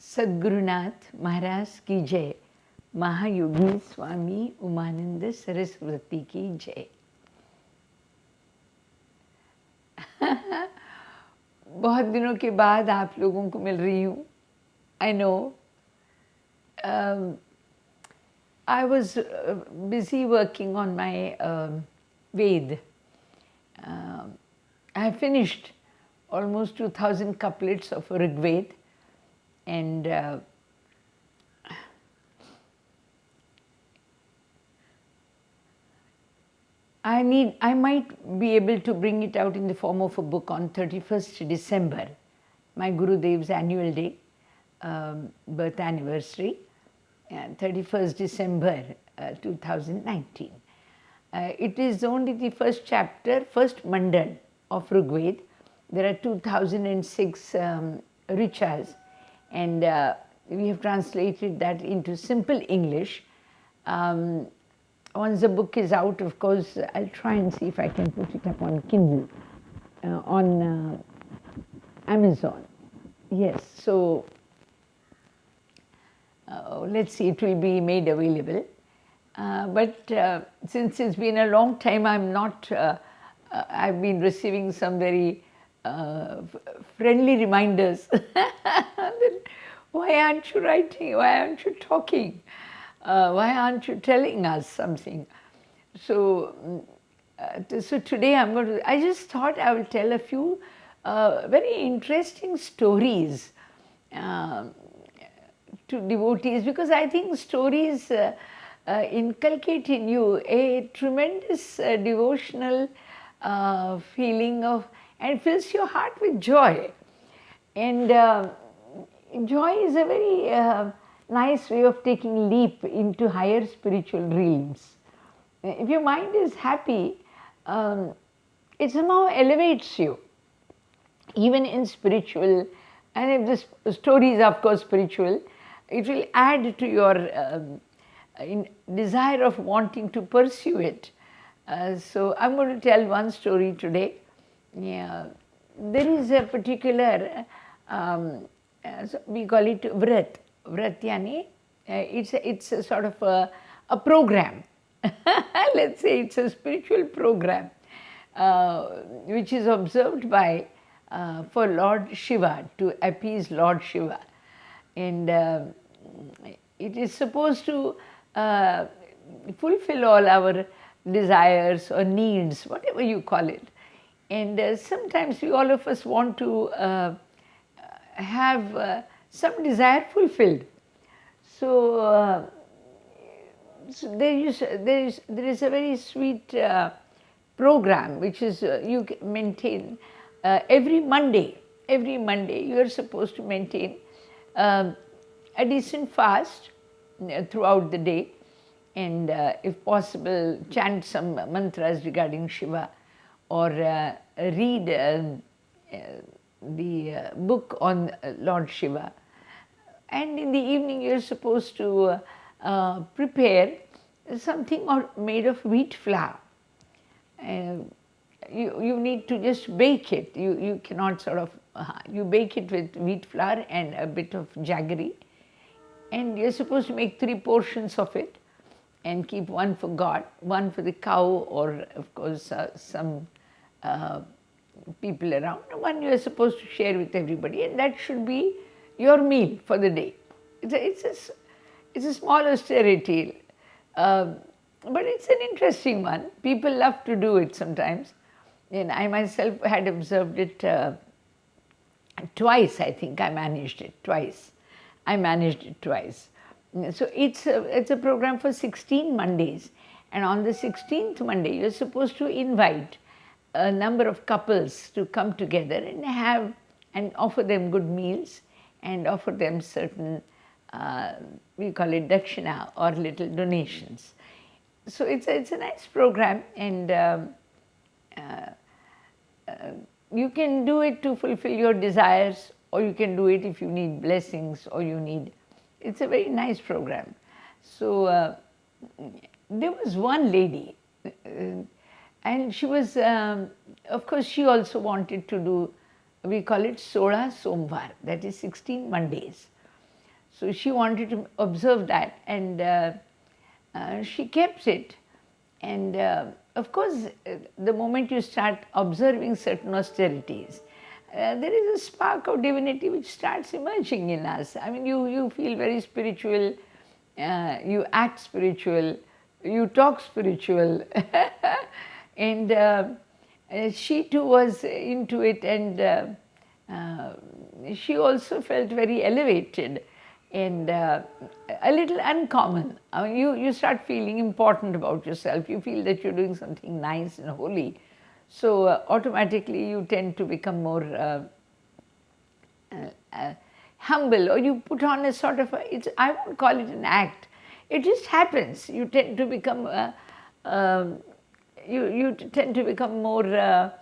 सद्गुरुनाथ महाराज की जय, महायोगी स्वामी उमानंद सरस्वती की जय। बहुत दिनों के बाद आप लोगों को मिल रही हूँ। I know I was busy working on my Ved. I finished almost 2000 couplets of Rig Ved, and I might be able to bring it out in the form of a book on 31st December, my Gurudev's annual day, birth anniversary, 31st December 2019. It is only the first chapter, first mandal of Rigved. There are 2006 richas, and we have translated that into simple English. Once the book is out, of course, I'll try and see if I can put it up on Kindle, on Amazon. Yes, so let's see, it will be made available. But since it's been a long time, I've been receiving some very friendly reminders. Why aren't you writing? Why aren't you talking? Why aren't you telling us something? So, so today I just thought I will tell a few very interesting stories to devotees, because I think stories inculcate in you a tremendous devotional feeling of, and fills your heart with joy. And joy is a very nice way of taking leap into higher spiritual realms. If your mind is happy, it somehow elevates you, even in spiritual, and if the story is of course spiritual, it will add to your desire of wanting to pursue it. So I'm going to tell one story today. Yeah, there is a particular, we call it vrat. Vrat yani, it's a sort of a program. Let's say it's a spiritual program which is observed by for Lord Shiva, to appease Lord Shiva. And it is supposed to fulfill all our desires or needs, whatever you call it. And sometimes all of us want to have some desire fulfilled. So, there is a very sweet program which is you maintain every Monday. Every Monday you are supposed to maintain a decent fast throughout the day, and if possible chant some mantras regarding Shiva, or read the book on Lord Shiva. And in the evening you are supposed to prepare something made of wheat flour. You need to just bake it. You cannot sort of, you bake it with wheat flour and a bit of jaggery, and you're supposed to make 3 portions of it and keep one for God, one for the cow, or of course some people around, one you're supposed to share with everybody, and that should be your meal for the day. It's a small austerity, but it's an interesting one. People love to do it sometimes, and I myself had observed it twice. I think I managed it twice. So it's a program for 16 Mondays, and on the 16th Monday you're supposed to invite a number of couples to come together and have and offer them good meals and offer them certain, we call it dakshina, or little donations. So it's a nice program, and you can do it to fulfill your desires, or you can do it if you need blessings, or you need, it's a very nice program. So there was one lady, and she was, of course she also wanted to do, we call it Sola Somvar, that is 16 Mondays. So she wanted to observe that, and she kept it. And of course, the moment you start observing certain austerities, there is a spark of divinity which starts emerging in us. I mean, you feel very spiritual, you act spiritual, you talk spiritual. And she too was into it, and she also felt very elevated and a little uncommon. I mean, you start feeling important about yourself. You feel that you're doing something nice and holy. So automatically you tend to become more humble, or you put on a sort of I won't call it an act. It just happens. You tend to become you tend to become more a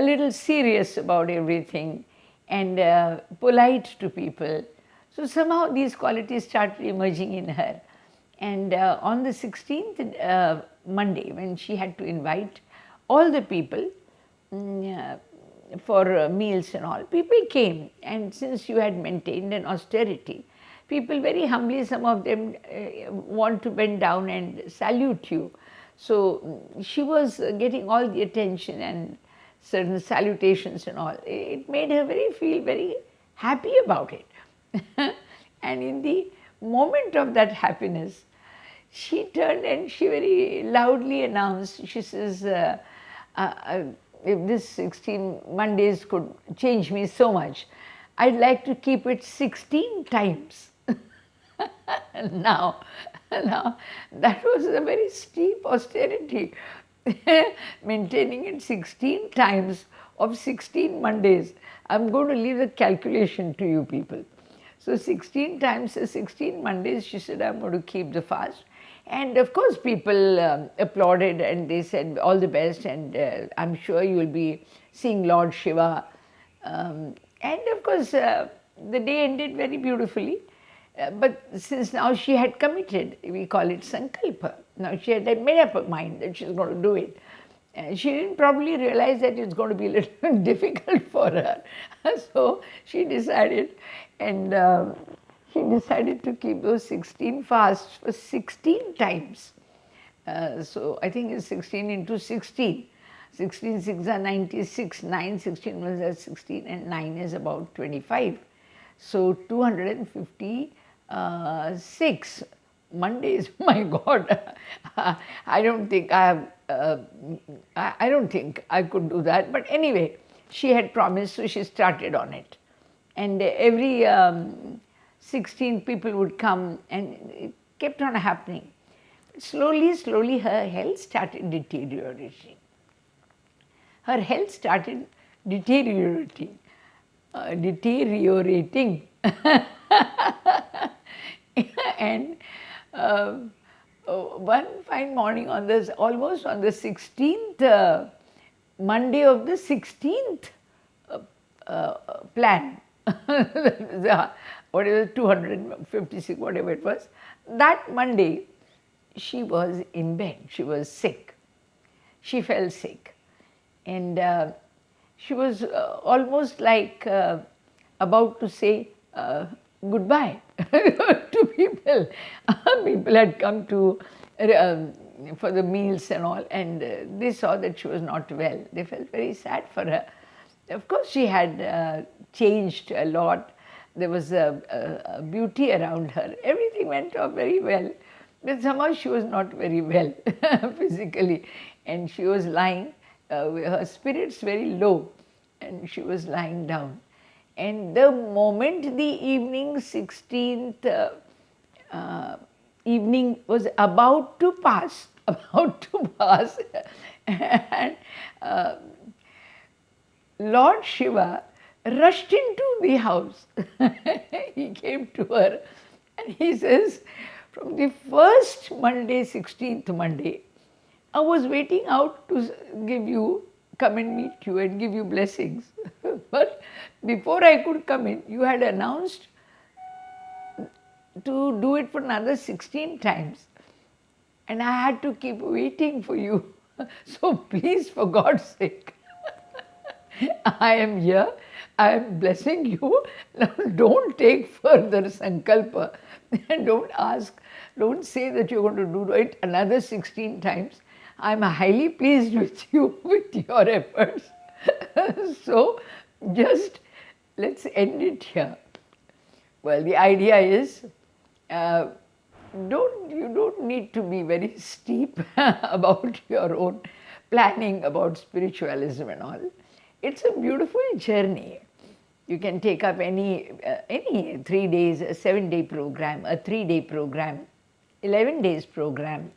little serious about everything, and polite to people. So somehow these qualities started emerging in her. And on the 16th Monday, when she had to invite all the people for meals and all, people came. And since you had maintained an austerity, people very humbly, some of them want to bend down and salute you. So she was getting all the attention and certain salutations and all. It made her feel very happy about it. And in the moment of that happiness, she turned and she very loudly announced, she says, if this 16 Mondays could change me so much, I'd like to keep it 16 times. Now, that was a very steep austerity, maintaining it 16 times of 16 Mondays. I'm going to leave the calculation to you people. So 16 times 16 Mondays, she said, I'm going to keep the fast. And of course, people applauded and they said, all the best, and I'm sure you will be seeing Lord Shiva. And of course, the day ended very beautifully. But since now she had committed, we call it sankalpa. Now she had made up her mind that she's going to do it. She didn't probably realize that it's going to be a little difficult for her. So she decided, and she decided to keep those 16 fasts for 16 times. So I think it's 16 into 16. 16 6 are 96, 9, 16 was at 16, and 9 is about 25. So 256 Mondays, my God. I don't think I don't think I could do that. But anyway, she had promised, so she started on it. And every 16 people would come, and it kept on happening. Slowly, her health started deteriorating. Her health started deteriorating. And one fine morning, almost on the 16th Monday of the 16th plan, whatever 256, whatever it was, that Monday she was in bed. She was sick. She fell sick, and she was almost like about to say goodbye to people. People had come to for the meals and all, and they saw that she was not well. They felt very sad for her. Of course, she had changed a lot. There was a beauty around her. Everything went off very well. But somehow she was not very well physically, and she was lying, her spirits very low, and she was lying down. And the moment the evening, 16th evening was about to pass, and Lord Shiva rushed into the house. He came to her and he says, from the first Monday, 16th Monday, I was waiting out to come and meet you and give you blessings. But before I could come in, you had announced to do it for another 16 times. And I had to keep waiting for you. So please, for God's sake, I am here. I am blessing you. Now don't take further sankalpa and don't ask, don't say that you're going to do it another 16 times. I'm highly pleased with you, with your efforts. So just let's end it here. Well, the idea is uh, you don't need to be very steep about your own planning about spiritualism and all. It's a beautiful journey. You can take up any 3 days, a 7-day program, a 3-day program, 11 days program.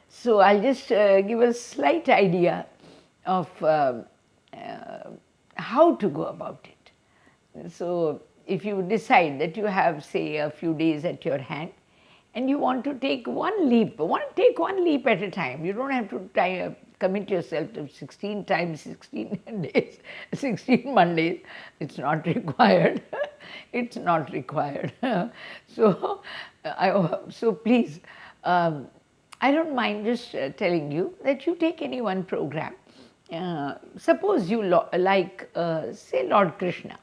So I'll just give a slight idea of how to go about it. So if you decide that you have, say, a few days at your hand and you want to take one leap, take one leap at a time. You don't have to commit yourself to 16 times, 16 days, 16 Mondays. It's not required. It's not required. So, so please, I don't mind just telling you that you take any one program. Suppose you like, say, Lord Krishna.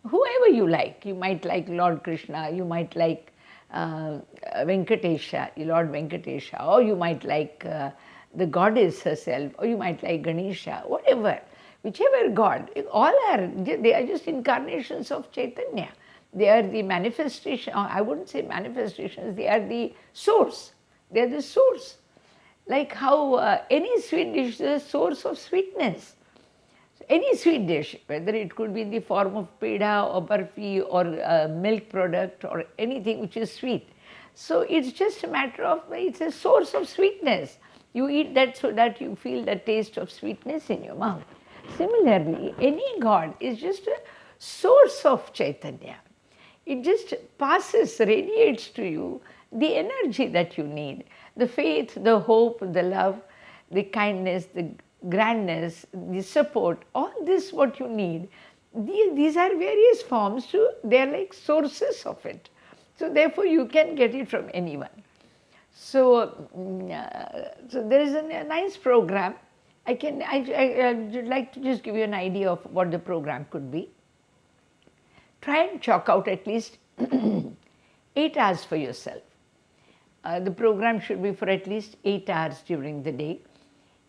Whoever you like. You might like Lord Krishna, you might like Venkatesha, Lord Venkatesha, or you might like the goddess herself, or you might like Ganesha, whatever. Whichever god, they are just incarnations of Chaitanya. They are the manifestation, or I wouldn't say manifestations, they are the source. They are the source. Like how any sweet dish is a source of sweetness. Any sweet dish, whether it could be in the form of peda or barfi or a milk product or anything which is sweet. So it's just a matter of, it's a source of sweetness. You eat that so that you feel the taste of sweetness in your mouth. Similarly, any god is just a source of Chaitanya. It just passes, radiates to you the energy that you need, the faith, the hope, the love, the kindness, the grandness, the support, all this what you need. These are various forms, they are like sources of it. So therefore you can get it from anyone. So, so there is a nice program. I would like to just give you an idea of what the program could be. Try and chalk out at least 8 hours for yourself. The program should be for at least 8 hours during the day.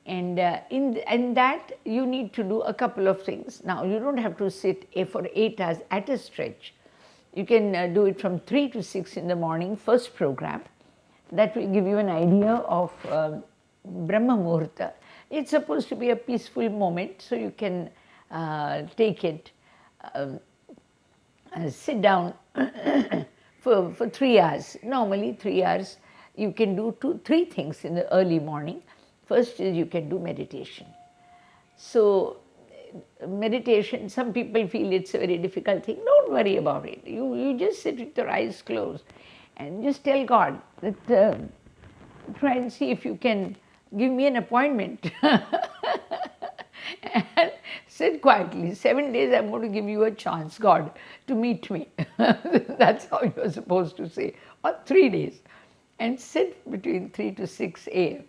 And in that, you need to do a couple of things. Now, you don't have to sit for 8 hours at a stretch. You can do it from 3 to 6 in the morning, first program. That will give you an idea of Brahma Muhurta. It's supposed to be a peaceful moment, so you can take it, sit down for 3 hours. Normally 3 hours, you can do 3 things in the early morning. First is you can do meditation. So meditation, some people feel it's a very difficult thing. Don't worry about it. You just sit with your eyes closed and just tell God that try and see if you can give me an appointment and sit quietly. 7 days I'm going to give you a chance, God, to meet me. That's how you're supposed to say. Or 3 days. And sit between 3 to 6 a.m.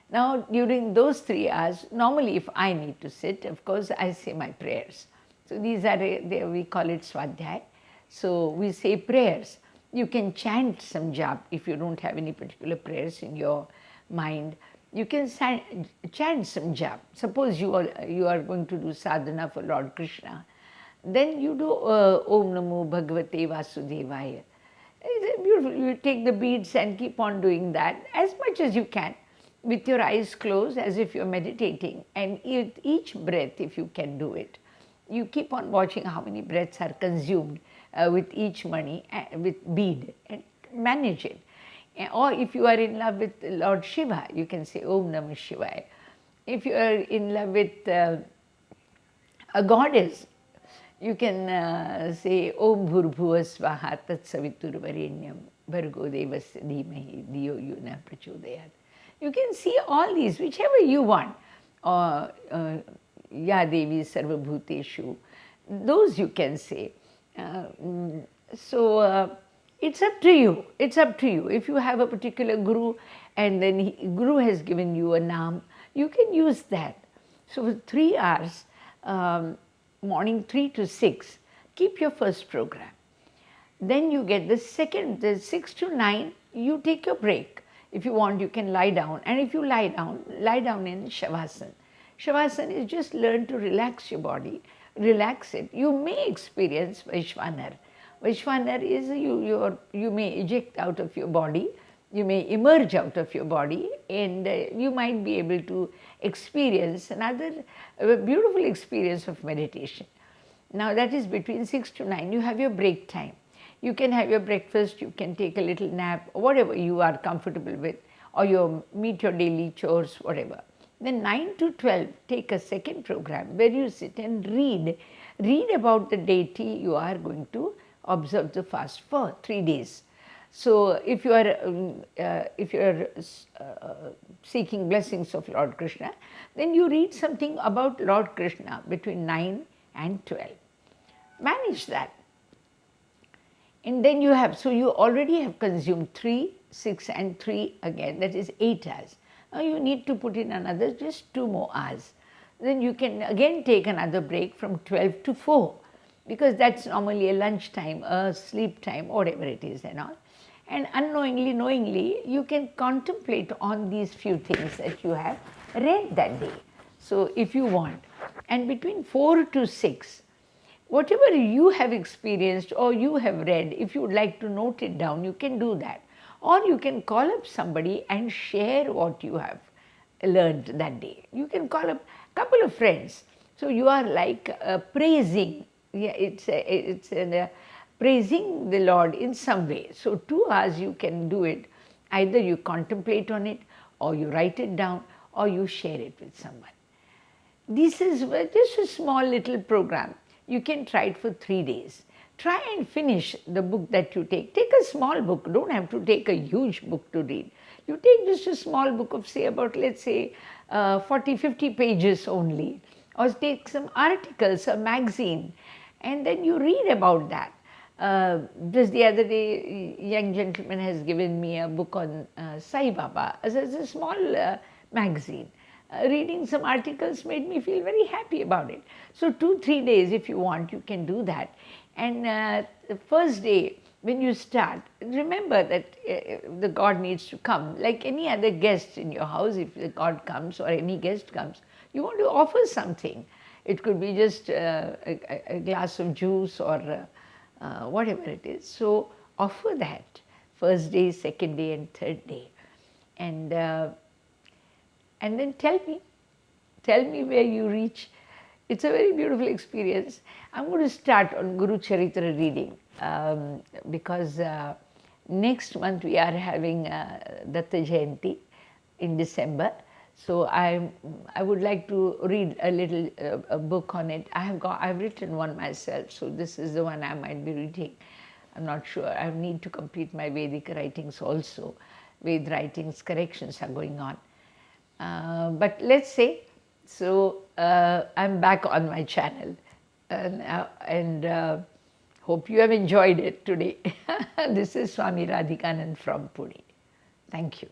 Now, during those 3 hours, normally if I need to sit, of course, I say my prayers. So these are, we call it Swadhyay. So we say prayers. You can chant some jap if you don't have any particular prayers in your mind. You can chant some jap. Suppose you are going to do sadhana for Lord Krishna. Then you do Om Namo Bhagavate Vasudevaya. It's beautiful. You take the beads and keep on doing that as much as you can, with your eyes closed as if you're meditating, and with each breath, if you can do it, you keep on watching how many breaths are consumed with each mani, with bead, and manage it. Or if you are in love with Lord Shiva, you can say Om Namah Shivaya. If you are in love with a goddess, you can say Om Bhurbhuva Svaha Tat Savitur Varenyam Bhargo Devasya Dhimahi Dhiyo Yuna Prachodayat. You can see all these, whichever you want. Or Ya Devi Sarva Bhuteshu, those you can say. It's up to you. It's up to you. If you have a particular guru and then guru has given you a naam, you can use that. So for 3 hours, morning 3 to 6, keep your first program. Then you get the second, the 6 to 9, you take your break. If you want, you can lie down, and if you lie down in Shavasana. Shavasana is just learn to relax your body, relax it. You may experience Vaishvanar. Vaishvanar is you may eject out of your body, you may emerge out of your body, and you might be able to experience another beautiful experience of meditation. Now that is between 6 to 9, you have your break time. You can have your breakfast, you can take a little nap, whatever you are comfortable with, or meet your daily chores, whatever. Then 9 to 12, take a second program where you sit and read about the deity you are going to observe the fast for 3 days. So if you are seeking blessings of Lord Krishna, then you read something about Lord Krishna between 9 and 12. Manage that. And then you already have consumed 3, 6 and 3 again, that is 8 hours. Now you need to put in another just 2 more hours. Then you can again take another break from 12 to 4, because that's normally a lunch time, a sleep time, whatever it is and all. And unknowingly, knowingly, you can contemplate on these few things that you have read that day. So if you want, and between 4 to 6, whatever you have experienced or you have read, if you would like to note it down, you can do that. Or you can call up somebody and share what you have learned that day. You can call up a couple of friends. So you are like praising, praising the Lord in some way. So 2 hours you can do it. Either you contemplate on it, or you write it down, or you share it with someone. This is just a small little program. You can try it for 3 days. Try and finish the book that you take. Take a small book. You don't have to take a huge book to read. You take just a small book of let's say 40, 50 pages only. Or take some articles, a magazine, and then you read about that. Just the other day, a young gentleman has given me a book on Sai Baba as a small magazine. Reading some articles made me feel very happy about it. So 2-3 days, if you want, you can do that. And the first day, when you start, remember that the God needs to come. Like any other guest in your house, if the God comes or any guest comes, you want to offer something. It could be just a glass of juice or whatever it is. So offer that first day, second day and third day. And then tell me where you reach. It's a very beautiful experience. I'm going to start on Guru Charitra reading because next month we are having Datta Jayanti in December. So I would like to read a little a book on it. I've written one myself, so this is the one I might be reading. I'm not sure. I need to complete my Vedic writings also. Ved writings corrections are going on. But let's say, so I'm back on my channel and hope you have enjoyed it today. This is Swami Radhikanand from Pune. Thank you.